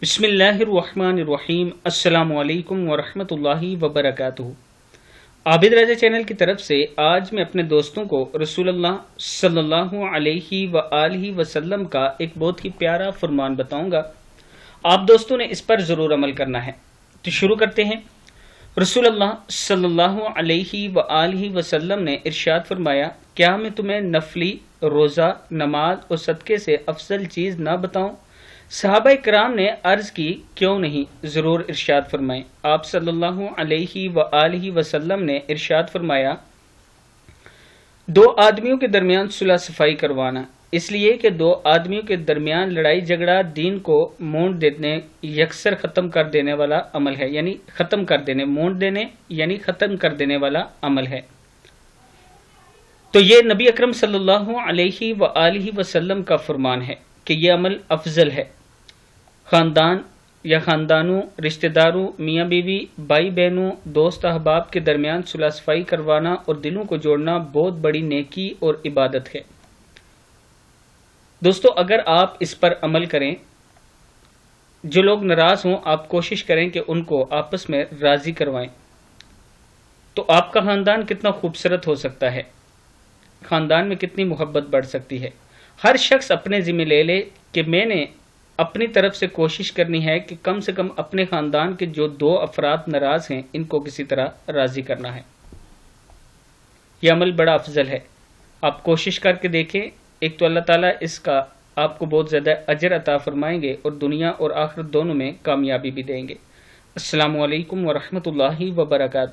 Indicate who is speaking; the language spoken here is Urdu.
Speaker 1: بسم اللہ الرحمن الرحیم۔ السلام علیکم ورحمۃ اللہ وبرکاتہ۔ عابد رضا چینل کی طرف سے آج میں اپنے دوستوں کو رسول اللہ صلی اللہ علیہ وآلہ وسلم کا ایک بہت ہی پیارا فرمان بتاؤں گا۔ آپ دوستوں نے اس پر ضرور عمل کرنا ہے۔ تو شروع کرتے ہیں۔ رسول اللہ صلی اللہ علیہ وآلہ وسلم نے ارشاد فرمایا، کیا میں تمہیں نفلی روزہ، نماز اور صدقے سے افضل چیز نہ بتاؤں؟ صحابہ کرام نے عرض کی، کیوں نہیں؟ ضرور ارشاد فرمائیں۔ آپ صلی اللہ علیہ وآلہ وسلم نے ارشاد فرمایا، دو آدمیوں کے درمیان صلح صفائی کروانا، اس لیے کہ دو آدمیوں کے درمیان لڑائی جھگڑا دین کو مونڈ دینے یکسر ختم کر دینے والا عمل ہے، یعنی ختم کر دینے، مونڈ دینے یعنی ختم کر دینے والا عمل ہے۔ تو یہ نبی اکرم صلی اللہ علیہ وآلہ وسلم کا فرمان ہے کہ یہ عمل افضل ہے۔ خاندان یا خاندانوں، رشتہ داروں، میاں بیوی، بھائی بہنوں، دوست احباب کے درمیان صلح صفائی کروانا اور دلوں کو جوڑنا بہت بڑی نیکی اور عبادت ہے۔ دوستو، اگر آپ اس پر عمل کریں، جو لوگ ناراض ہوں آپ کوشش کریں کہ ان کو آپس میں راضی کروائیں، تو آپ کا خاندان کتنا خوبصورت ہو سکتا ہے، خاندان میں کتنی محبت بڑھ سکتی ہے۔ ہر شخص اپنے ذمہ لے لے کہ میں نے اپنی طرف سے کوشش کرنی ہے کہ کم سے کم اپنے خاندان کے جو دو افراد ناراض ہیں ان کو کسی طرح راضی کرنا ہے۔ یہ عمل بڑا افضل ہے، آپ کوشش کر کے دیکھیں۔ ایک تو اللہ تعالیٰ اس کا آپ کو بہت زیادہ اجر عطا فرمائیں گے اور دنیا اور آخرت دونوں میں کامیابی بھی دیں گے۔ السلام علیکم ورحمۃ اللہ وبرکاتہ۔